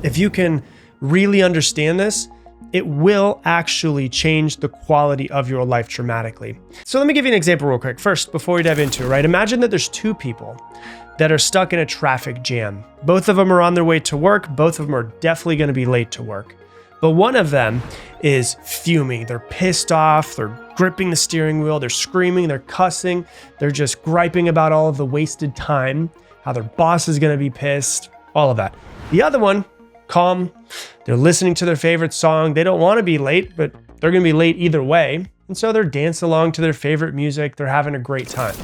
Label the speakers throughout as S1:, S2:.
S1: If you can really understand this, it will actually change the quality of your life dramatically. So let me give you an example real quick. First, before we dive into it, right? Imagine that there's two people that are stuck in a traffic jam. Both of them are on their way to work. Both of them are definitely going to be late to work. But one of them is fuming. They're pissed off. They're gripping the steering wheel. They're screaming. They're cussing. They're just griping about all of the wasted time, how their boss is going to be pissed, all of that. The other one, calm. They're listening to their favorite song. They don't want to be late, but they're going to be late either way. And so they're dancing along to their favorite music. They're having a great time.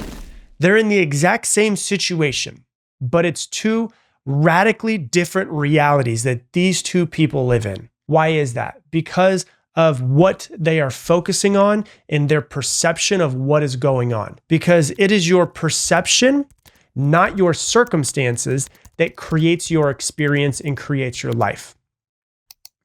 S1: They're in the exact same situation, but it's two radically different realities that these two people live in. Why is that? Because of what they are focusing on and their perception of what is going on. Because it is your perception, not your circumstances, that creates your experience and creates your life.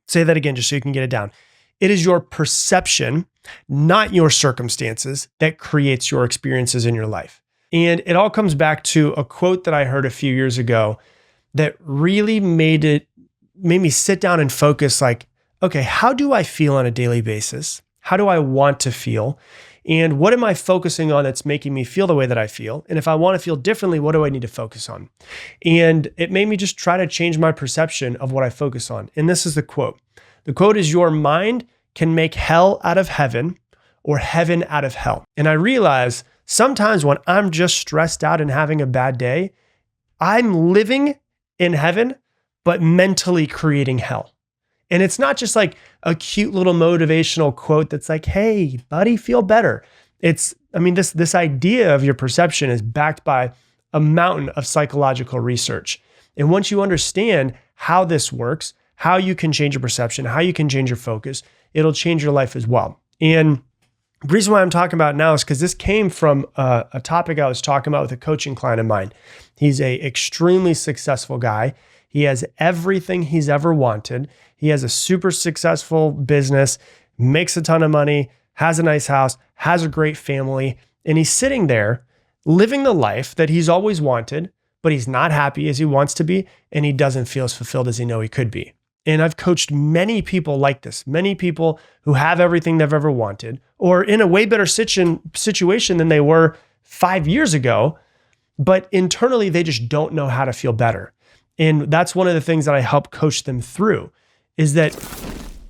S1: Say that again, just so you can get it down. It is your perception, not your circumstances, that creates your experiences in your life. And it all comes back to a quote that I heard a few years ago that really made me sit down and focus like, okay, how do I feel on a daily basis? How do I want to feel? And what am I focusing on that's making me feel the way that I feel? And if I want to feel differently, what do I need to focus on? And it made me just try to change my perception of what I focus on. And this is the quote. The quote is, your mind can make hell out of heaven or heaven out of hell. And I realize sometimes when I'm just stressed out and having a bad day, I'm living in heaven, but mentally creating hell. And it's not just like a cute little motivational quote that's like, hey, buddy, feel better. This idea of your perception is backed by a mountain of psychological research. And once you understand how this works, how you can change your perception, how you can change your focus, it'll change your life as well. And the reason why I'm talking about it now is because this came from a topic I was talking about with a coaching client of mine. He's an extremely successful guy. He has everything he's ever wanted. He has a super successful business, makes a ton of money, has a nice house, has a great family, and he's sitting there living the life that he's always wanted, but he's not happy as he wants to be, and he doesn't feel as fulfilled as he know he could be. And I've coached many people like this, many people who have everything they've ever wanted, or in a way better situation than they were 5 years ago, but internally they just don't know how to feel better. And that's one of the things that I help coach them through, is that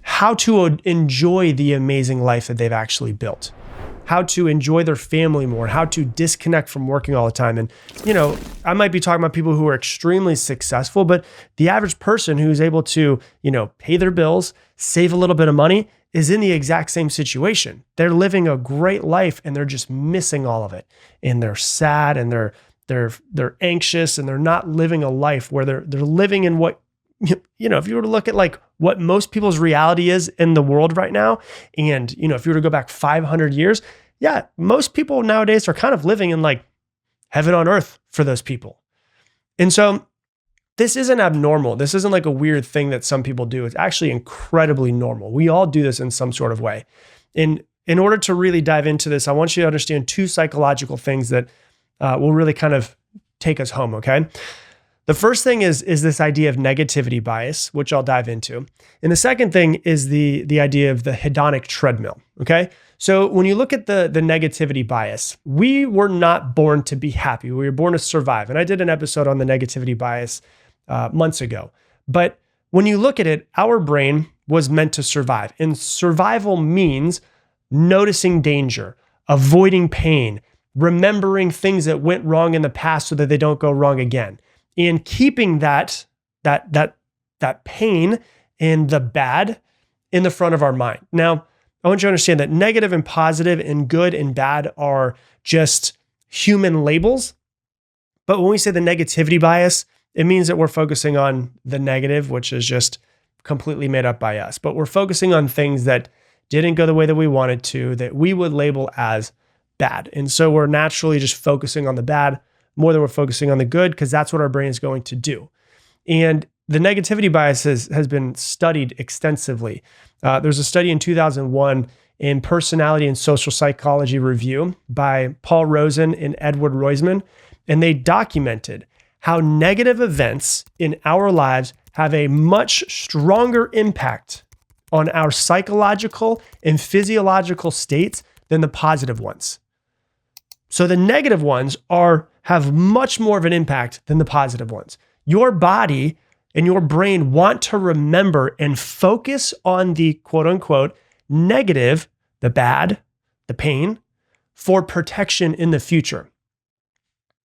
S1: how to enjoy the amazing life that they've actually built, how to enjoy their family more, how to disconnect from working all the time. And, I might be talking about people who are extremely successful, but the average person who's able to, pay their bills, save a little bit of money is in the exact same situation. They're living a great life and they're just missing all of it. And they're sad and they're anxious and they're not living a life where they're living in what, if you were to look at like what most people's reality is in the world right now. And, if you were to go back 500 years, yeah, most people nowadays are kind of living in like heaven on earth for those people. And so this isn't abnormal. This isn't like a weird thing that some people do. It's actually incredibly normal. We all do this in some sort of way. And in order to really dive into this, I want you to understand two psychological things that will really kind of take us home, okay? The first thing is this idea of negativity bias, which I'll dive into. And the second thing is the idea of the hedonic treadmill, okay? So when you look at the negativity bias, we were not born to be happy. We were born to survive. And I did an episode on the negativity bias months ago. But when you look at it, our brain was meant to survive. And survival means noticing danger, avoiding pain, remembering things that went wrong in the past so that they don't go wrong again, and keeping that pain and the bad in the front of our mind. Now, I want you to understand that negative and positive and good and bad are just human labels. But when we say the negativity bias, it means that we're focusing on the negative, which is just completely made up by us. But we're focusing on things that didn't go the way that we wanted to, that we would label as bad. And so we're naturally just focusing on the bad more than we're focusing on the good, because that's what our brain is going to do. And the negativity bias has been studied extensively. There's a study in 2001 in Personality and Social Psychology Review by Paul Rosen and Edward Roisman, and they documented how negative events in our lives have a much stronger impact on our psychological and physiological states than the positive ones. So the negative ones have much more of an impact than the positive ones. Your body and your brain want to remember and focus on the quote unquote negative, the bad, the pain, for protection in the future.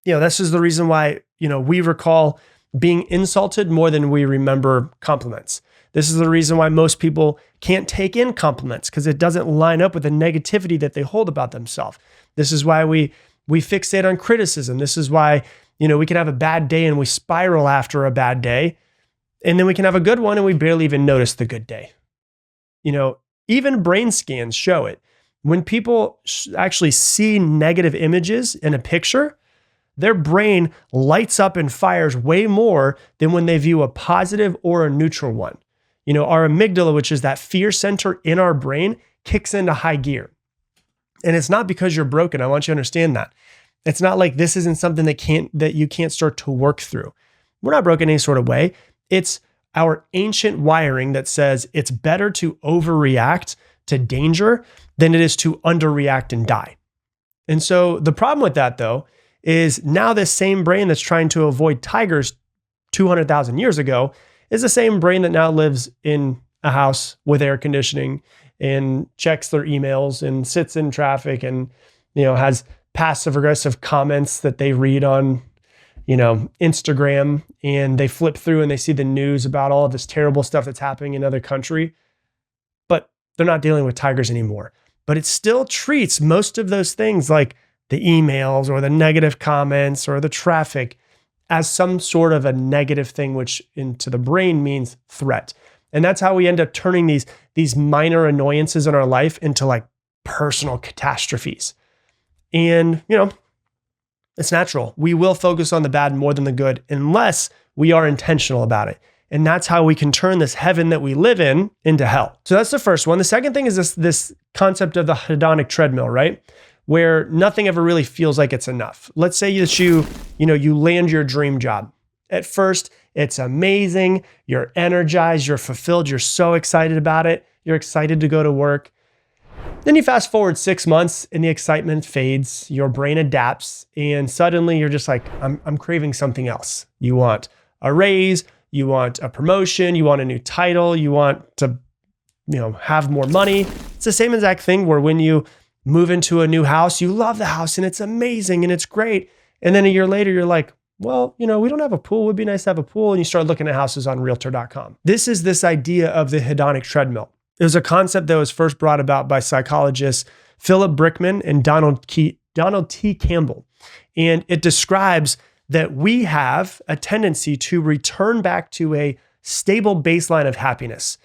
S1: This is the reason why, we recall being insulted more than we remember compliments. This is the reason why most people can't take in compliments, because it doesn't line up with the negativity that they hold about themselves. This is why we fixate on criticism. This is why, we can have a bad day and we spiral after a bad day. And then we can have a good one and we barely even notice the good day. Even brain scans show it. When people actually see negative images in a picture, their brain lights up and fires way more than when they view a positive or a neutral one. Our amygdala, which is that fear center in our brain, kicks into high gear. And it's not because you're broken. I want you to understand that. It's not like this isn't something that you can't start to work through. We're not broken in any sort of way. It's our ancient wiring that says it's better to overreact to danger than it is to underreact and die. And so the problem with that, though, is now this same brain that's trying to avoid tigers 200,000 years ago is the same brain that now lives in a house with air conditioning and checks their emails and sits in traffic and, has passive aggressive comments that they read on, Instagram, and they flip through and they see the news about all of this terrible stuff that's happening in another country, but they're not dealing with tigers anymore. But it still treats most of those things, like the emails or the negative comments or the traffic, as some sort of a negative thing, which into the brain means threat. And that's how we end up turning these minor annoyances in our life into like personal catastrophes. And, it's natural. We will focus on the bad more than the good unless we are intentional about it. And that's how we can turn this heaven that we live in into hell. So that's the first one. The second thing is this concept of the hedonic treadmill, right? Where nothing ever really feels like it's enough. Let's say that you land your dream job. At first, it's amazing. You're energized, you're fulfilled, you're so excited about it. You're excited to go to work. Then you fast forward 6 months and the excitement fades, your brain adapts, and suddenly you're just like, I'm craving something else. You want a raise, you want a promotion, you want a new title, you want to, have more money. It's the same exact thing where when you move into a new house, you love the house and it's amazing and it's great. And then a year later, you're like, well, we don't have a pool. It would be nice to have a pool. And you start looking at houses on realtor.com. This is this idea of the hedonic treadmill. It was a concept that was first brought about by psychologists Philip Brickman and Donald T. Campbell. And it describes that we have a tendency to return back to a stable baseline of happiness.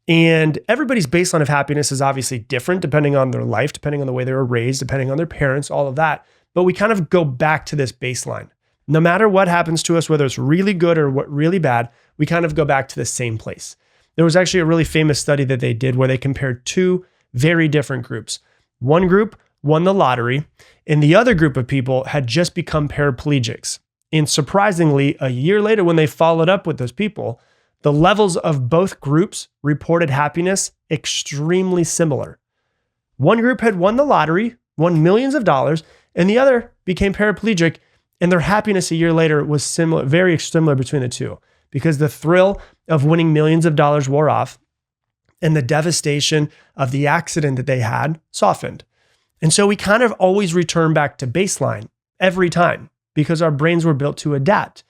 S1: And everybody's baseline of happiness is obviously different depending on their life, depending on the way they were raised, depending on their parents, all of that. But we kind of go back to this baseline. No matter what happens to us, whether it's really good or really bad, we kind of go back to the same place. There was actually a really famous study that they did where they compared two very different groups. One group won the lottery, and the other group of people had just become paraplegics. And surprisingly, a year later, when they followed up with those people, the levels of both groups reported happiness extremely similar. One group had won the lottery, won millions of dollars, and the other became paraplegic, and their happiness a year later was similar, very similar between the two, because the thrill of winning millions of dollars wore off and the devastation of the accident that they had softened. And so we kind of always return back to baseline every time because our brains were built to adapt.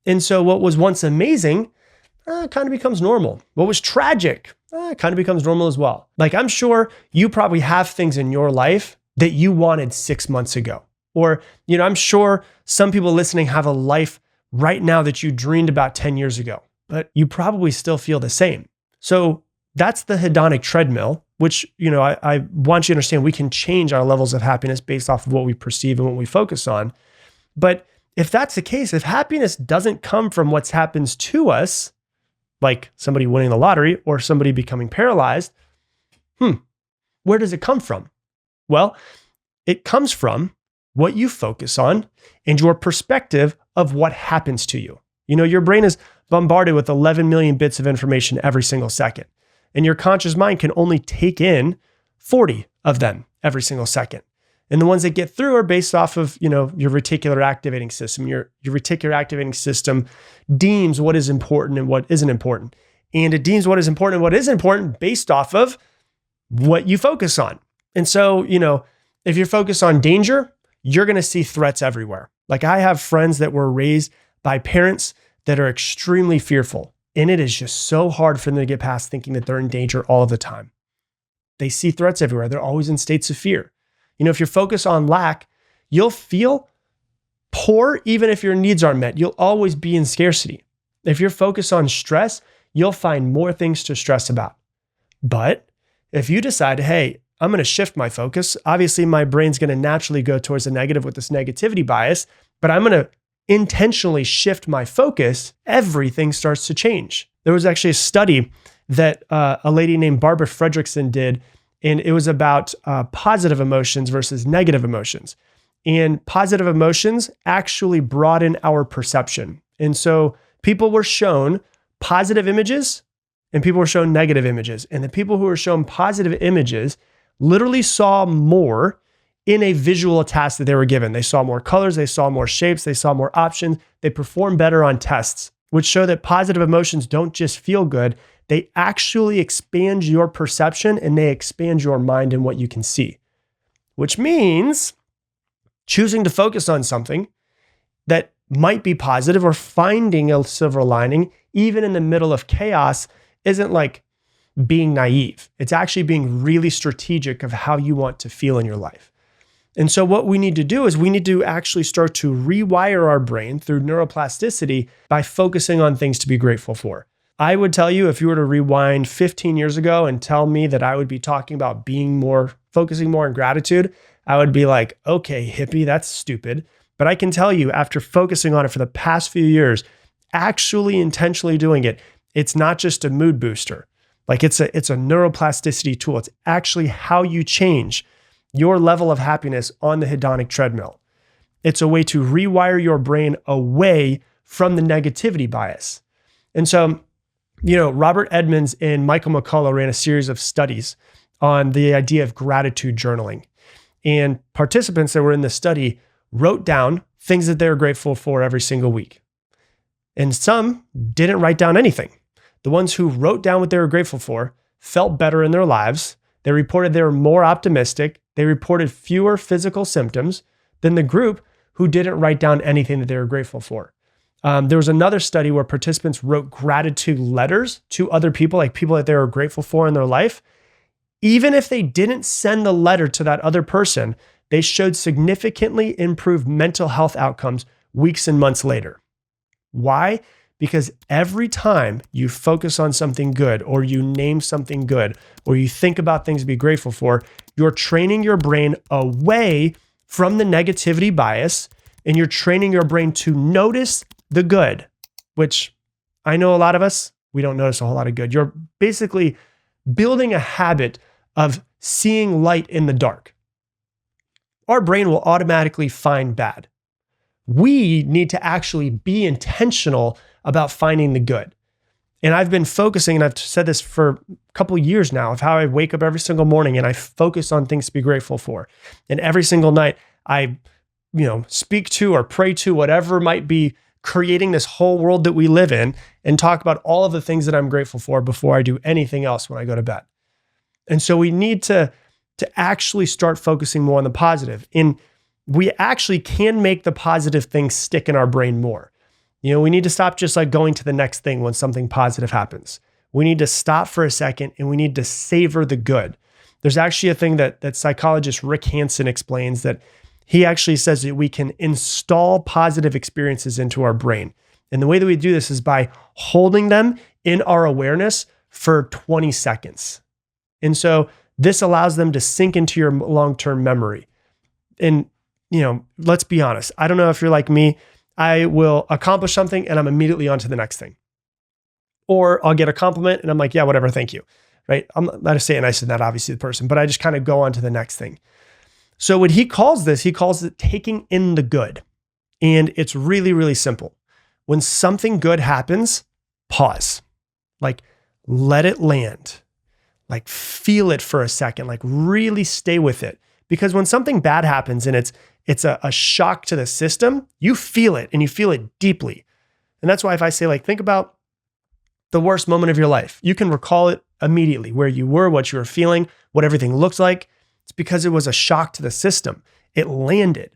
S1: And so what was once amazing kind of becomes normal. What was tragic kind of becomes normal as well. Like, I'm sure you probably have things in your life that you wanted 6 months ago. Or, I'm sure some people listening have a life right now that you dreamed about 10 years ago, but you probably still feel the same. So that's the hedonic treadmill, which, I want you to understand we can change our levels of happiness based off of what we perceive and what we focus on. But if that's the case, if happiness doesn't come from what happens to us, like somebody winning the lottery or somebody becoming paralyzed, where does it come from? Well, it comes from what you focus on and your perspective of what happens to you. Your brain is bombarded with 11 million bits of information every single second. And your conscious mind can only take in 40 of them every single second. And the ones that get through are based off of, your reticular activating system. Your reticular activating system deems what is important and what isn't important. And it deems what is important and what isn't important based off of what you focus on. And so, if you're focused on danger, you're going to see threats everywhere. Like I have friends that were raised by parents that are extremely fearful. And it is just so hard for them to get past thinking that they're in danger all of the time. They see threats everywhere. They're always in states of fear. If you're focused on lack, you'll feel poor even if your needs aren't met. You'll always be in scarcity. If you're focused on stress, you'll find more things to stress about. But if you decide, hey, I'm going to shift my focus, obviously my brain's going to naturally go towards the negative with this negativity bias, but I'm going to intentionally shift my focus, everything starts to change. There was actually a study that a lady named Barbara Fredrickson did, and it was about positive emotions versus negative emotions. And positive emotions actually broaden our perception. And so people were shown positive images and people were shown negative images. And the people who were shown positive images literally saw more in a visual task that they were given. They saw more colors, they saw more shapes, they saw more options. They performed better on tests, which show that positive emotions don't just feel good. They actually expand your perception and they expand your mind and what you can see, which means choosing to focus on something that might be positive or finding a silver lining, even in the middle of chaos, isn't like being naive. It's actually being really strategic of how you want to feel in your life. And so what we need to do is we need to actually start to rewire our brain through neuroplasticity by focusing on things to be grateful for. I would tell you, if you were to rewind 15 years ago and tell me that I would be talking about focusing more on gratitude, I would be like, okay, hippie, that's stupid. But I can tell you, after focusing on it for the past few years, actually intentionally doing it, it's not just a mood booster. Like it's a neuroplasticity tool. It's actually how you change your level of happiness on the hedonic treadmill. It's a way to rewire your brain away from the negativity bias. And so, Robert Edmonds and Michael McCullough ran a series of studies on the idea of gratitude journaling. And participants that were in the study wrote down things that they were grateful for every single week. And some didn't write down anything. The ones who wrote down what they were grateful for felt better in their lives. They reported they were more optimistic. They reported fewer physical symptoms than the group who didn't write down anything that they were grateful for. There was another study where participants wrote gratitude letters to other people, like people that they were grateful for in their life. Even if they didn't send the letter to that other person, they showed significantly improved mental health outcomes weeks and months later. Why? Because every time you focus on something good, or you name something good, or you think about things to be grateful for, you're training your brain away from the negativity bias, and you're training your brain to notice the good, which I know a lot of us, we don't notice a whole lot of good. You're basically building a habit of seeing light in the dark. Our brain will automatically find bad. We need to actually be intentional about finding the good. And I've been focusing, and I've said this for a couple of years now, of how I wake up every single morning and I focus on things to be grateful for. And every single night I, speak to or pray to whatever might be creating this whole world that we live in, and talk about all of the things that I'm grateful for before I do anything else when I go to bed. And so we need to actually start focusing more on the positive. And we actually can make the positive things stick in our brain more. We need to stop just like going to the next thing when something positive happens. We need to stop for a second and we need to savor the good. There's actually a thing that psychologist Rick Hansen explains, that he actually says that we can install positive experiences into our brain. And the way that we do this is by holding them in our awareness for 20 seconds. And so this allows them to sink into your long-term memory. And, let's be honest. I don't know if you're like me. I will accomplish something and I'm immediately on to the next thing. Or I'll get a compliment and I'm like, yeah, whatever, thank you. Right? I'm not going to say it nicer than that, obviously, the person, but I just kind of go on to the next thing. So what he calls it taking in the good. And it's really, really simple. When something good happens, pause, like let it land, like feel it for a second, like really stay with it. Because when something bad happens and it's a shock to the system, you feel it and you feel it deeply. And that's why if I say like, think about the worst moment of your life, you can recall it immediately, where you were, what you were feeling, what everything looked like. It's because it was a shock to the system. It landed.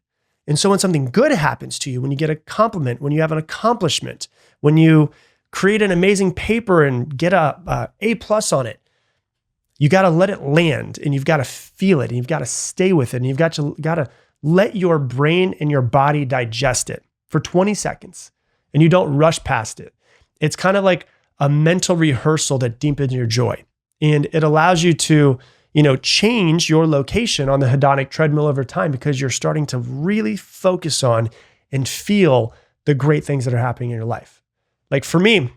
S1: And so when something good happens to you, when you get a compliment, when you have an accomplishment, when you create an amazing paper and get a A+ on it, you got to let it land and you've got to feel it and you've got to stay with it and you've got to let your brain and your body digest it for 20 seconds and you don't rush past it. It's kind of like a mental rehearsal that deepens your joy. And it allows you to, change your location on the hedonic treadmill over time because you're starting to really focus on and feel the great things that are happening in your life. Like for me,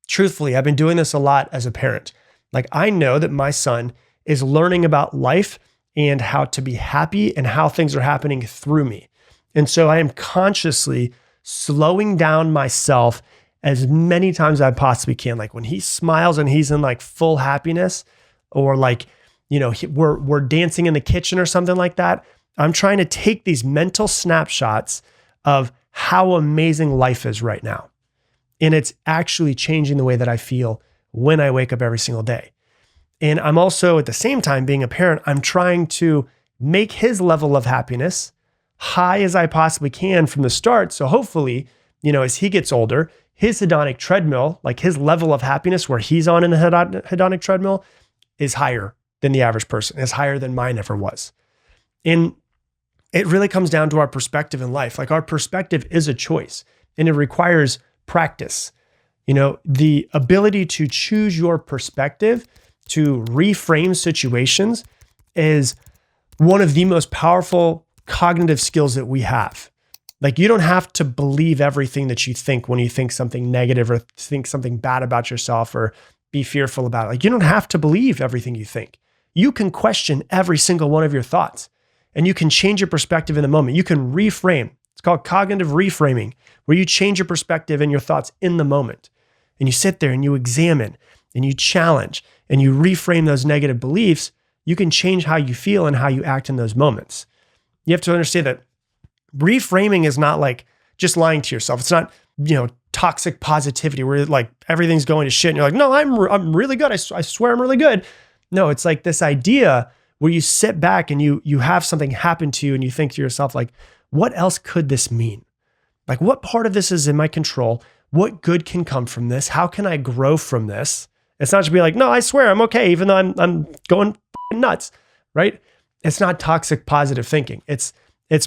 S1: truthfully, I've been doing this a lot as a parent. Like I know that my son is learning about life and how to be happy and how things are happening through me. And so I am consciously slowing down myself as many times as I possibly can. Like when he smiles and he's in like full happiness, or like, we're dancing in the kitchen or something like that. I'm trying to take these mental snapshots of how amazing life is right now. And it's actually changing the way that I feel when I wake up every single day. And I'm also at the same time, being a parent, I'm trying to make his level of happiness high as I possibly can from the start. So hopefully, as he gets older, his hedonic treadmill, like his level of happiness where he's on in the hedonic treadmill, is higher than the average person, is higher than mine ever was. And it really comes down to our perspective in life. Like our perspective is a choice and it requires practice. The ability to choose your perspective, to reframe situations, is one of the most powerful cognitive skills that we have. Like you don't have to believe everything that you think when you think something negative or think something bad about yourself or be fearful about it. Like you don't have to believe everything you think. You can question every single one of your thoughts and you can change your perspective in the moment. You can reframe. It's called cognitive reframing, where you change your perspective and your thoughts in the moment. And you sit there and you examine and you challenge and you reframe those negative beliefs. You can change how you feel and how you act in those moments. You have to understand that reframing is not like just lying to yourself. It's not, toxic positivity where like everything's going to shit and you're like, no, I'm really good. I swear I'm really good. No, it's like this idea where you sit back and you have something happen to you and you think to yourself, like, what else could this mean? Like, what part of this is in my control? What good can come from this? How can I grow from this? It's not just be like, no, I swear I'm okay, even though I'm going nuts, right? It's not toxic positive thinking. It's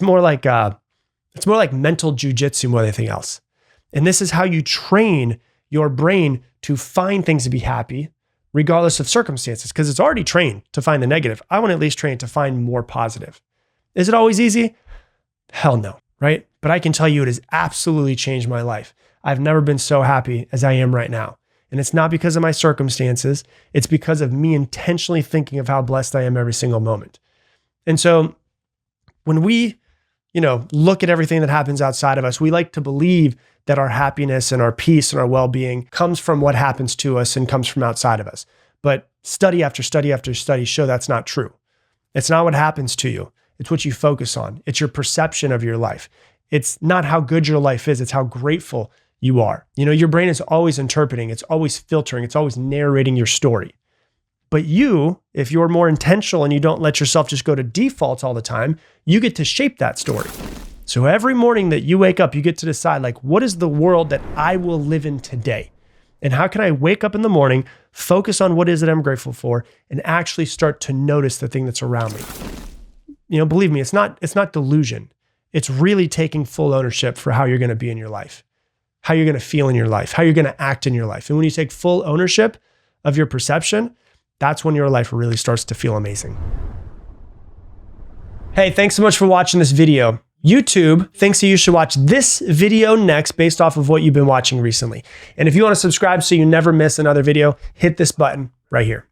S1: more like mental jujitsu more than anything else. And this is how you train your brain to find things to be happy, regardless of circumstances, because it's already trained to find the negative. I want to at least train it to find more positive. Is it always easy? Hell no, right? But I can tell you it has absolutely changed my life. I've never been so happy as I am right now. And it's not because of my circumstances. It's because of me intentionally thinking of how blessed I am every single moment. And so when we, look at everything that happens outside of us, we like to believe that our happiness and our peace and our well-being comes from what happens to us and comes from outside of us. But study after study after study show that's not true. It's not what happens to you. It's what you focus on. It's your perception of your life. It's not how good your life is. It's how grateful you are. Your brain is always interpreting. It's always filtering. It's always narrating your story. But you, if you're more intentional and you don't let yourself just go to defaults all the time, you get to shape that story. So every morning that you wake up, you get to decide, like, what is the world that I will live in today? And how can I wake up in the morning, focus on what is it I'm grateful for, and actually start to notice the thing that's around me? Believe me, it's not delusion. It's really taking full ownership for how you're going to be in your life, how you're going to feel in your life, how you're going to act in your life. And when you take full ownership of your perception, that's when your life really starts to feel amazing. Hey, thanks so much for watching this video. YouTube thinks that you should watch this video next based off of what you've been watching recently. And if you want to subscribe so you never miss another video, hit this button right here.